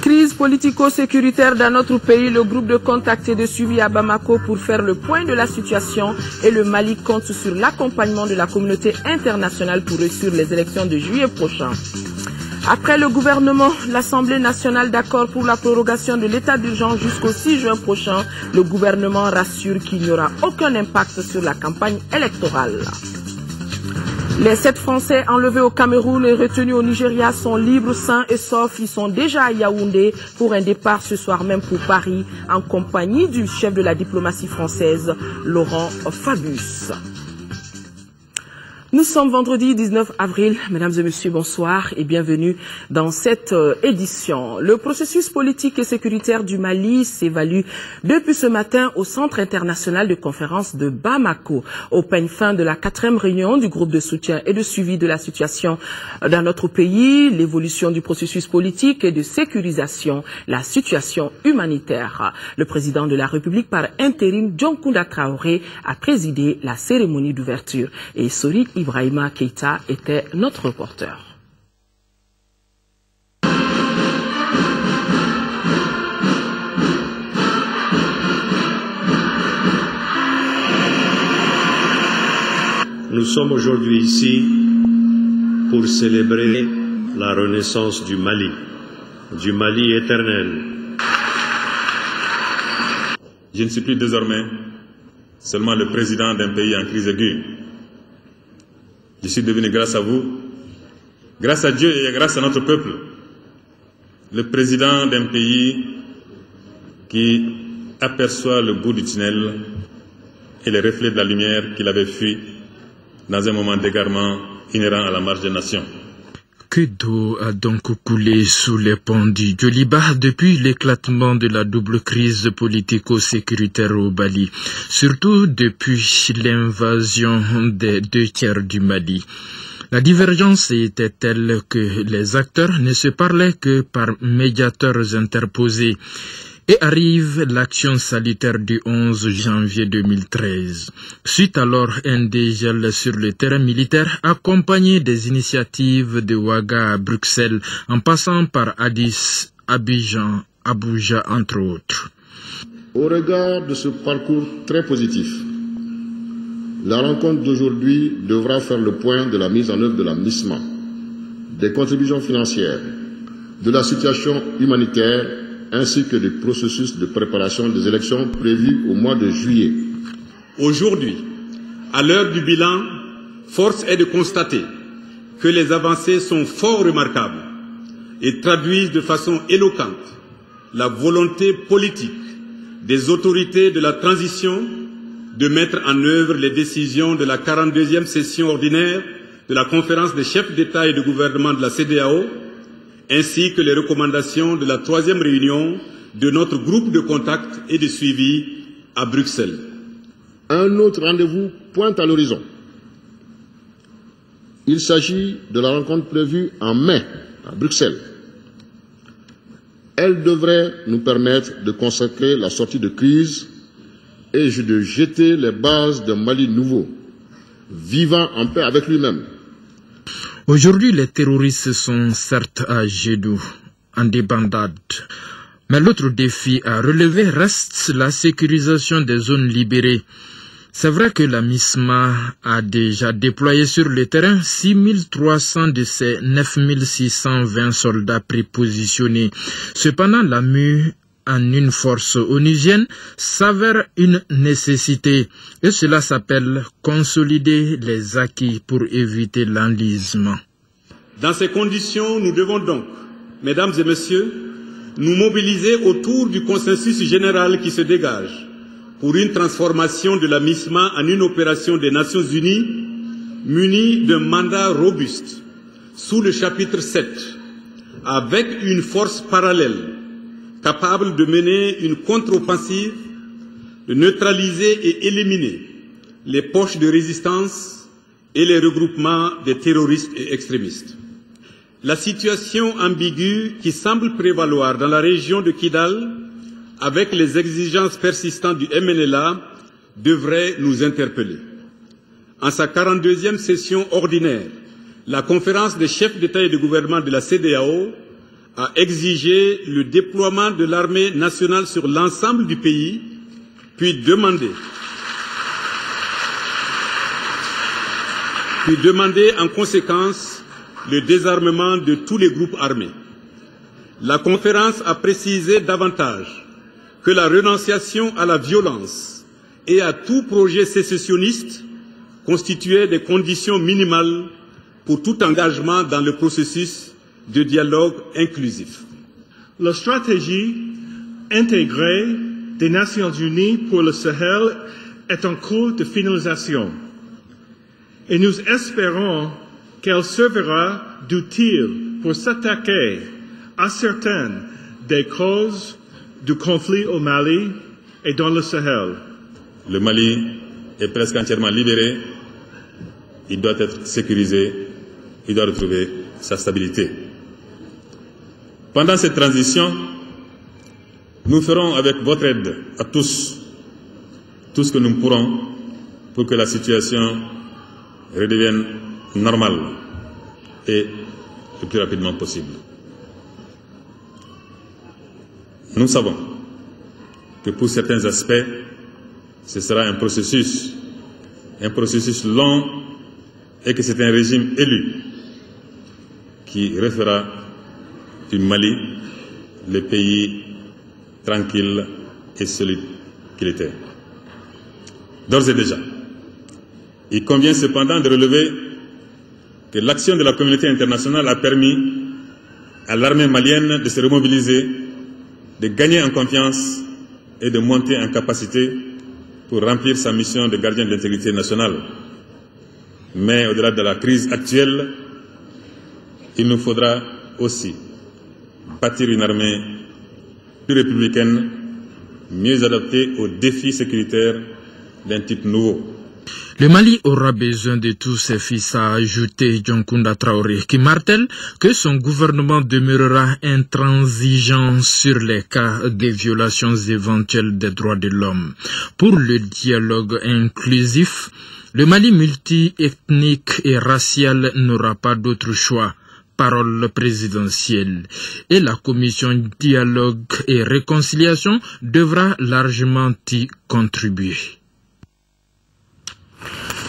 crise politico-sécuritaire dans notre pays, le groupe de contact est de suivi à Bamako pour faire le point de la situation et le Mali compte sur l'accompagnement de la communauté internationale pour réussir les élections de juillet prochain. Après le gouvernement, l'Assemblée nationale d'accord pour la prorogation de l'état d'urgence jusqu'au 6 juin prochain, le gouvernement rassure qu'il n'y aura aucun impact sur la campagne électorale. Les 7 Français enlevés au Cameroun et retenus au Nigeria sont libres, sains et saufs. Ils sont déjà à Yaoundé pour un départ ce soir même pour Paris en compagnie du chef de la diplomatie française, Laurent Fabius. Nous sommes vendredi 19 avril. Mesdames et messieurs, bonsoir et bienvenue dans cette édition. Le processus politique et sécuritaire du Mali s'évalue depuis ce matin au Centre international de conférence de Bamako. Au peigne fin de la 4e réunion du groupe de soutien et de suivi de la situation dans notre pays, l'évolution du processus politique et de sécurisation, la situation humanitaire. Le président de la République par intérim, Dioncounda Traoré, a présidé la cérémonie d'ouverture. Et Sori Ibrahima Keïta était notre reporter. Nous sommes aujourd'hui ici pour célébrer la renaissance du Mali éternel. Je ne suis plus désormais seulement le président d'un pays en crise aiguë. Je suis devenu, grâce à vous, grâce à Dieu et grâce à notre peuple, le président d'un pays qui aperçoit le bout du tunnel et les reflets de la lumière qu'il avait fui dans un moment d'égarement inhérent à la marche des nations. Que d'eau a donc coulé sous les ponts du Djoliba depuis l'éclatement de la double crise politico-sécuritaire au Mali, surtout depuis l'invasion des 2 tiers du Mali. La divergence était telle que les acteurs ne se parlaient que par médiateurs interposés. Et arrive l'action salutaire du 11 janvier 2013. Suite alors un dégel sur le terrain militaire accompagné des initiatives de Ouaga à Bruxelles en passant par Addis, Abidjan, Abuja entre autres. Au regard de ce parcours très positif, la rencontre d'aujourd'hui devra faire le point de la mise en œuvre de la MISMA, des contributions financières, de la situation humanitaire ainsi que du processus de préparation des élections prévues au mois de juillet. Aujourd'hui, à l'heure du bilan, force est de constater que les avancées sont fort remarquables et traduisent de façon éloquente la volonté politique des autorités de la transition de mettre en œuvre les décisions de la 42e session ordinaire de la conférence des chefs d'État et de gouvernement de la CEDEAO, ainsi que les recommandations de la 3e réunion de notre groupe de contact et de suivi à Bruxelles. Un autre rendez-vous pointe à l'horizon. Il s'agit de la rencontre prévue en mai à Bruxelles. Elle devrait nous permettre de consacrer la sortie de crise et de jeter les bases d'un Mali nouveau, vivant en paix avec lui-même. Aujourd'hui, les terroristes sont certes à genoux, en débandade. Mais l'autre défi à relever reste la sécurisation des zones libérées. C'est vrai que la MISMA a déjà déployé sur le terrain 6300 de ses 9620 soldats prépositionnés. Cependant, la mue en une force onusienne s'avère une nécessité et cela s'appelle consolider les acquis pour éviter l'enlisement. Dans ces conditions, nous devons donc, mesdames et messieurs, nous mobiliser autour du consensus général qui se dégage pour une transformation de la MISMA en une opération des Nations Unies munie d'un mandat robuste sous le chapitre 7 avec une force parallèle capable de mener une contre-offensive, de neutraliser et éliminer les poches de résistance et les regroupements des terroristes et extrémistes. La situation ambiguë qui semble prévaloir dans la région de Kidal, avec les exigences persistantes du MNLA, devrait nous interpeller. En sa 42e session ordinaire, la conférence des chefs d'État et de gouvernement de la CEDEAO a exigé le déploiement de l'armée nationale sur l'ensemble du pays, puis demandé en conséquence le désarmement de tous les groupes armés. La conférence a précisé davantage que la renonciation à la violence et à tout projet sécessionniste constituait des conditions minimales pour tout engagement dans le processus de dialogue inclusif. La stratégie intégrée des Nations Unies pour le Sahel est en cours de finalisation et nous espérons qu'elle servira d'outil pour s'attaquer à certaines des causes du conflit au Mali et dans le Sahel. Le Mali est presque entièrement libéré, il doit être sécurisé, il doit retrouver sa stabilité. Pendant cette transition, nous ferons avec votre aide à tous tout ce que nous pourrons pour que la situation redevienne normale et le plus rapidement possible. Nous savons que pour certains aspects, ce sera un processus long et que c'est un régime élu qui refera du Mali le pays tranquille et solide qu'il était. D'ores et déjà, il convient cependant de relever que l'action de la communauté internationale a permis à l'armée malienne de se remobiliser, de gagner en confiance et de monter en capacité pour remplir sa mission de gardien de l'intégrité nationale. Mais au-delà de la crise actuelle, il nous faudra aussi bâtir une armée plus républicaine, mieux adaptée aux défis sécuritaires d'un type nouveau. Le Mali aura besoin de tous ses fils, a ajouté Dioncounda Traoré, qui martèle que son gouvernement demeurera intransigeant sur les cas de violations éventuelles des droits de l'homme. Pour le dialogue inclusif, le Mali multi-ethnique et racial n'aura pas d'autre choix. Parole présidentielle. Et la commission dialogue et réconciliation devra largement y contribuer.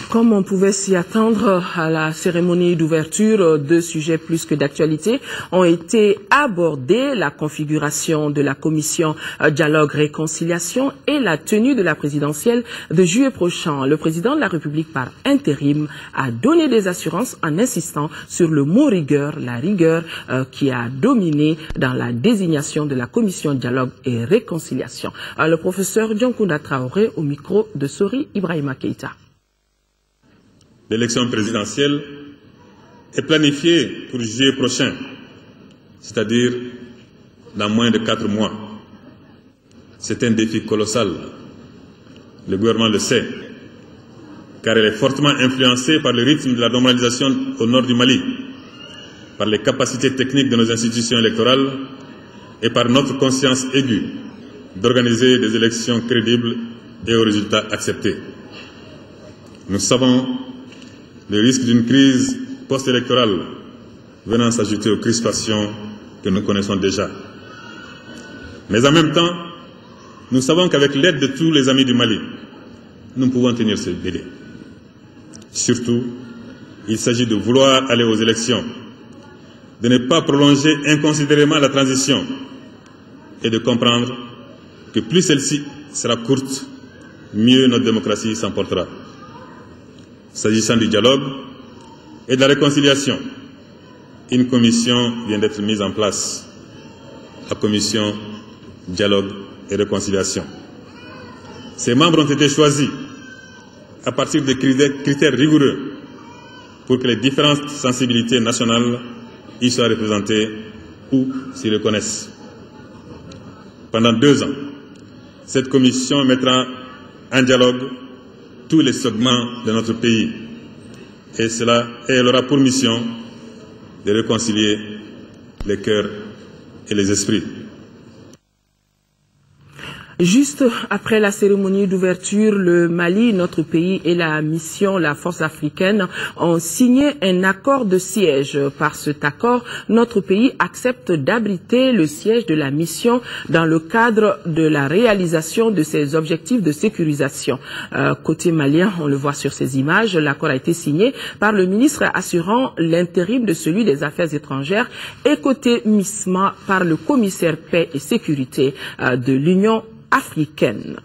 Comme on pouvait s'y attendre à la cérémonie d'ouverture, deux sujets plus que d'actualité ont été abordés, la configuration de la commission dialogue-réconciliation et la tenue de la présidentielle de juillet prochain. Le président de la République par intérim a donné des assurances en insistant sur le mot rigueur, la rigueur qui a dominé dans la désignation de la commission dialogue et réconciliation. Le professeur Dioncounda Traoré au micro de Sori Ibrahima Keïta. L'élection présidentielle est planifiée pour juillet prochain, c'est-à-dire dans moins de 4 mois. C'est un défi colossal. Le gouvernement le sait, car elle est fortement influencée par le rythme de la normalisation au nord du Mali, par les capacités techniques de nos institutions électorales et par notre conscience aiguë d'organiser des élections crédibles et aux résultats acceptés. Nous savons le risque d'une crise post-électorale venant s'ajouter aux crispations que nous connaissons déjà. Mais en même temps, nous savons qu'avec l'aide de tous les amis du Mali, nous pouvons tenir ce délai. Surtout, il s'agit de vouloir aller aux élections, de ne pas prolonger inconsidérément la transition et de comprendre que plus celle-ci sera courte, mieux notre démocratie s'emportera. S'agissant du dialogue et de la réconciliation, une commission vient d'être mise en place, la commission dialogue et réconciliation. Ses membres ont été choisis à partir de critères rigoureux pour que les différentes sensibilités nationales y soient représentées ou s'y reconnaissent. Pendant 2 ans, cette commission mettra en dialogue tous les segments de notre pays et elle aura pour mission de réconcilier les cœurs et les esprits. Juste après la cérémonie d'ouverture, le Mali, notre pays et la mission, la force africaine, ont signé un accord de siège. Par cet accord, notre pays accepte d'abriter le siège de la mission dans le cadre de la réalisation de ses objectifs de sécurisation. Côté malien, on le voit sur ces images, l'accord a été signé par le ministre assurant l'intérim de celui des Affaires étrangères et côté MISMA par le commissaire paix et sécurité de l'Union africaine.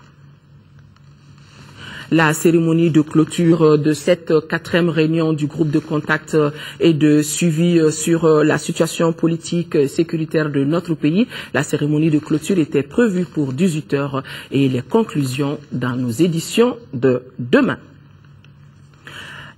La cérémonie de clôture de cette 4e réunion du groupe de contact et de suivi sur la situation politique et sécuritaire de notre pays. La cérémonie de clôture était prévue pour 18 h et les conclusions dans nos éditions de demain.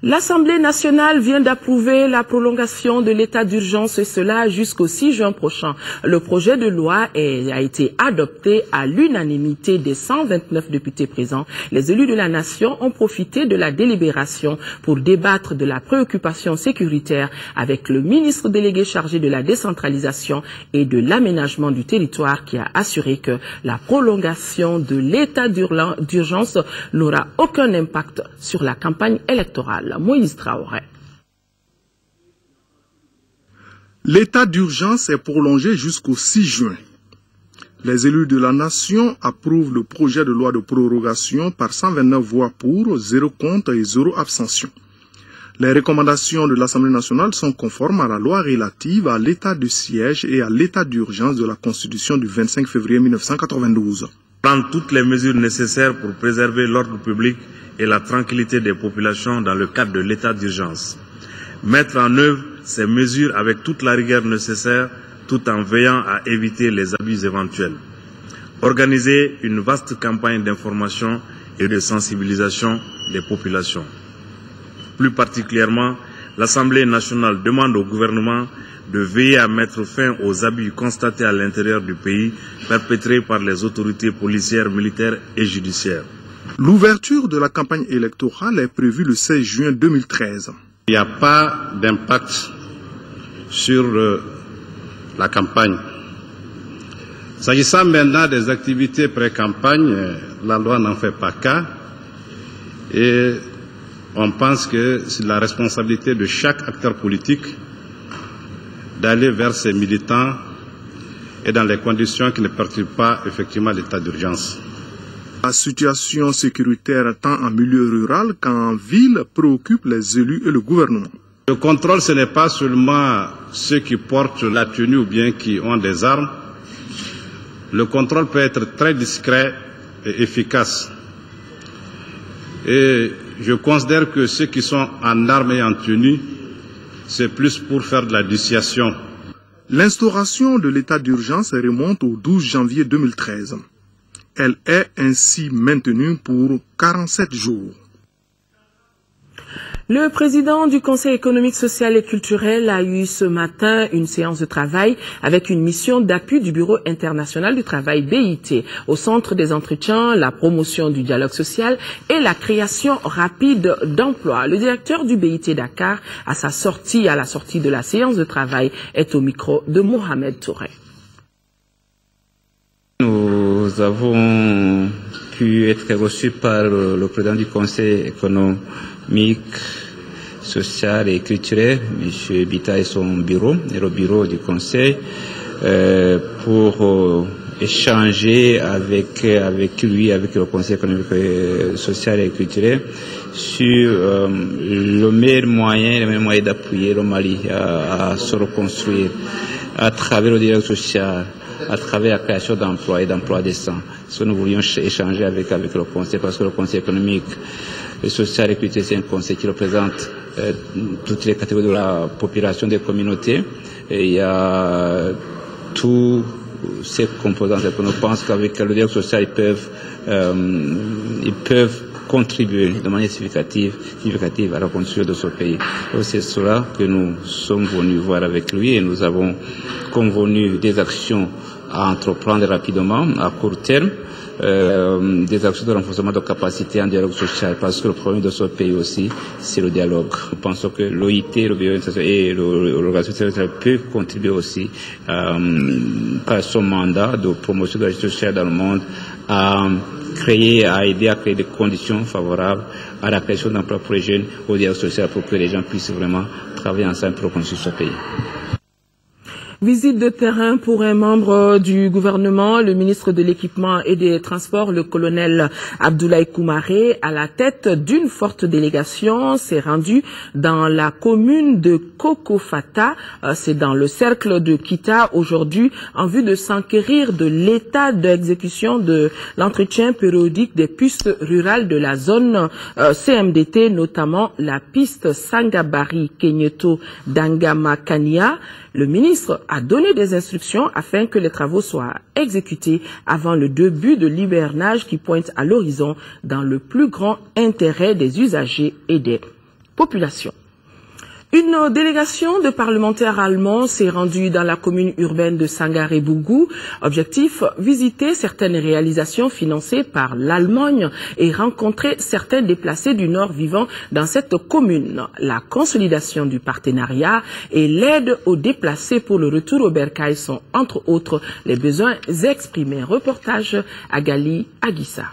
L'Assemblée nationale vient d'approuver la prolongation de l'état d'urgence et cela jusqu'au 6 juin prochain. Le projet de loi a été adopté à l'unanimité des 129 députés présents. Les élus de la nation ont profité de la délibération pour débattre de la préoccupation sécuritaire avec le ministre délégué chargé de la décentralisation et de l'aménagement du territoire qui a assuré que la prolongation de l'état d'urgence n'aura aucun impact sur la campagne électorale. Moïse Traoré. L'état d'urgence est prolongé jusqu'au 6 juin. Les élus de la nation approuvent le projet de loi de prorogation par 129 voix pour, 0 contre et 0 abstention. Les recommandations de l'Assemblée nationale sont conformes à la loi relative à l'état de siège et à l'état d'urgence de la Constitution du 25 février 1992. Prendre toutes les mesures nécessaires pour préserver l'ordre public et la tranquillité des populations dans le cadre de l'état d'urgence. Mettre en œuvre ces mesures avec toute la rigueur nécessaire tout en veillant à éviter les abus éventuels. Organiser une vaste campagne d'information et de sensibilisation des populations. Plus particulièrement, l'Assemblée nationale demande au gouvernement de veiller à mettre fin aux abus constatés à l'intérieur du pays perpétrés par les autorités policières, militaires et judiciaires. L'ouverture de la campagne électorale est prévue le 16 juin 2013. Il n'y a pas d'impact sur la campagne. S'agissant maintenant des activités pré-campagne, la loi n'en fait pas cas et on pense que c'est la responsabilité de chaque acteur politique d'aller vers ses militants et dans les conditions qui ne perturbent pas effectivement l'état d'urgence. La situation sécuritaire tant en milieu rural qu'en ville préoccupe les élus et le gouvernement. Le contrôle, ce n'est pas seulement ceux qui portent la tenue ou bien qui ont des armes. Le contrôle peut être très discret et efficace. Et je considère que ceux qui sont en armes et en tenue, c'est plus pour faire de la dissuasion. L'instauration de l'état d'urgence remonte au 12 janvier 2013. Elle est ainsi maintenue pour 47 jours. Le président du Conseil économique, social et culturel a eu ce matin une séance de travail avec une mission d'appui du Bureau international du travail BIT. Au centre des entretiens, la promotion du dialogue social et la création rapide d'emplois. Le directeur du BIT Dakar, à la sortie de la séance de travail, est au micro de Mohamed Touré. Nous avons pu être reçus par le président du Conseil économique, social et culturel, M. Bita et son bureau, et le bureau du Conseil, pour échanger avec lui, avec le Conseil économique, social et culturel, sur le meilleur moyen d'appuyer le Mali à se reconstruire à travers le dialogue social, à travers la création d'emplois et d'emplois décents. Ce que nous voulions échanger avec le Conseil, parce que le Conseil économique, social et culturel, c'est un conseil qui représente toutes les catégories de la population des communautés. Et il y a tous ces composantes. Nous pensons qu'avec le dialogue social, ils peuvent contribuer de manière significative à la construction de ce pays. C'est cela que nous sommes venus voir avec lui et nous avons convenu des actions à entreprendre rapidement, à court terme, des actions de renforcement de capacité en dialogue social, parce que le problème de ce pays aussi, c'est le dialogue. Nous pensons que l'OIT, le Bureau international et l'Organisation internationale peuvent contribuer aussi par son mandat de promotion de la justice sociale dans le monde à aider à créer des conditions favorables à la création d'emplois pour les jeunes, au dialogue social pour que les gens puissent vraiment travailler ensemble pour construire ce pays. Visite de terrain pour un membre du gouvernement, le ministre de l'Équipement et des Transports, le colonel Abdoulaye Koumaré, à la tête d'une forte délégation, s'est rendu dans la commune de Kokofata, c'est dans le cercle de Kita aujourd'hui, en vue de s'enquérir de l'état d'exécution de l'entretien périodique des pistes rurales de la zone CMDT, notamment la piste Sangabari-Kenyeto-Dangamakania. Le ministre a donné des instructions afin que les travaux soient exécutés avant le début de l'hivernage qui pointe à l'horizon dans le plus grand intérêt des usagers et des populations. Une délégation de parlementaires allemands s'est rendue dans la commune urbaine de Sangaré-Bougou. Objectif, visiter certaines réalisations financées par l'Allemagne et rencontrer certains déplacés du Nord vivant dans cette commune. La consolidation du partenariat et l'aide aux déplacés pour le retour au bercail sont entre autres les besoins exprimés. Reportage à Gali Aguissa.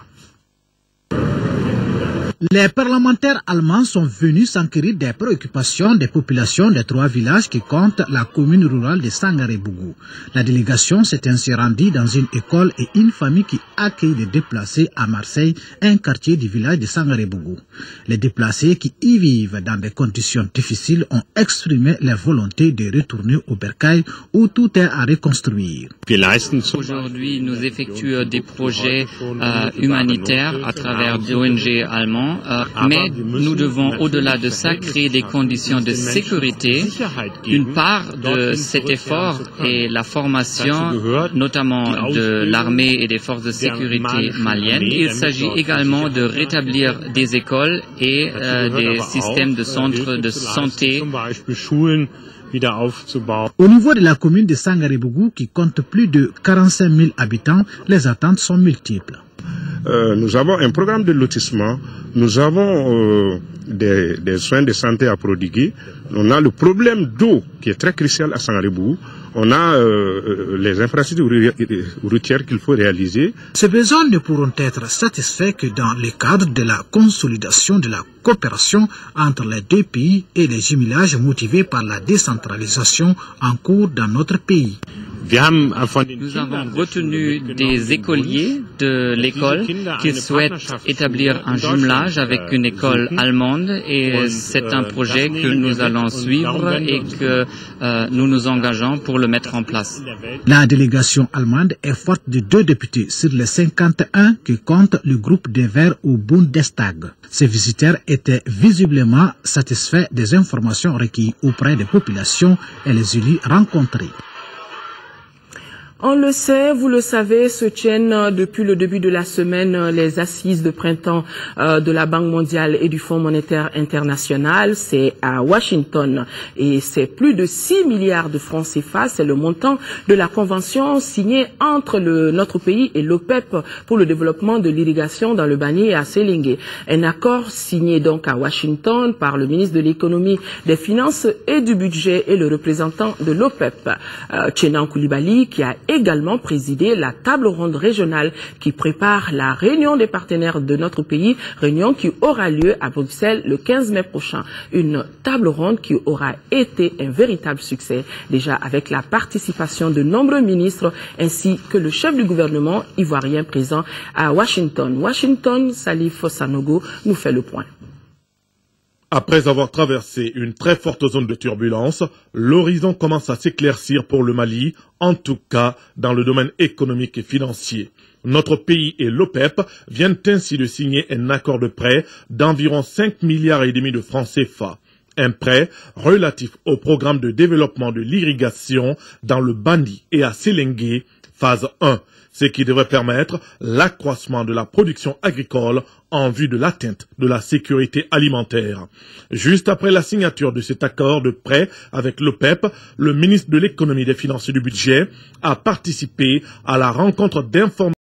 Les parlementaires allemands sont venus s'enquérir des préoccupations des populations des 3 villages qui comptent la commune rurale de Sangaré-Bougou. La délégation s'est ainsi rendue dans une école et une famille qui accueille les déplacés à Marseille, un quartier du village de Sangaré-Bougou. Les déplacés qui y vivent dans des conditions difficiles ont exprimé leur volonté de retourner au bercail où tout est à reconstruire. Aujourd'hui, nous effectuons des projets humanitaires à travers des ONG allemands. Mais nous devons, au-delà de ça, créer des conditions de sécurité. Une part de cet effort est la formation, notamment de l'armée et des forces de sécurité maliennes. Il s'agit également de rétablir des écoles et des systèmes de centres de santé. Au niveau de la commune de Sangaré-Bougou, qui compte plus de 45 000 habitants, les attentes sont multiples. Nous avons un programme de lotissement, nous avons des soins de santé à prodiguer, on a le problème d'eau qui est très crucial à Sangaré-Bougou, on a les infrastructures routières qu'il faut réaliser. Ces besoins ne pourront être satisfaits que dans le cadre de la consolidation de la coopération entre les 2 pays et les jumelages motivés par la décentralisation en cours dans notre pays. Nous avons retenu des écoliers de l'école qui souhaitent établir un jumelage avec une école allemande et c'est un projet que nous allons suivre et que nous nous engageons pour le mettre en place. La délégation allemande est forte de 2 députés sur les 51 que compte le groupe des Verts au Bundestag. Ces visiteurs étaient visiblement satisfaits des informations recueillies auprès des populations et les élus rencontrés. On le sait, vous le savez, se tiennent depuis le début de la semaine les assises de printemps de la Banque mondiale et du Fonds monétaire international. C'est à Washington et c'est plus de 6 milliards de francs CFA. C'est le montant de la convention signée entre notre pays et l'OPEP pour le développement de l'irrigation dans le Bani et à Selingué. Un accord signé donc à Washington par le ministre de l'économie, des finances et du budget et le représentant de l'OPEP, Tchenan Koulibaly, qui a également présidé la table ronde régionale qui prépare la réunion des partenaires de notre pays, réunion qui aura lieu à Bruxelles le 15 mai prochain. Une table ronde qui aura été un véritable succès, déjà avec la participation de nombreux ministres ainsi que le chef du gouvernement ivoirien présent à Washington. Washington, Salif Sanogo nous fait le point. Après avoir traversé une très forte zone de turbulence, l'horizon commence à s'éclaircir pour le Mali, en tout cas dans le domaine économique et financier. Notre pays et l'OPEP viennent ainsi de signer un accord de prêt d'environ 5,5 milliards de francs CFA. Un prêt relatif au programme de développement de l'irrigation dans le Bani et à Selingué, phase 1. Ce qui devrait permettre l'accroissement de la production agricole en vue de l'atteinte de la sécurité alimentaire. Juste après la signature de cet accord de prêt avec l'OPEP, le ministre de l'économie, des finances et du budget a participé à la rencontre d'information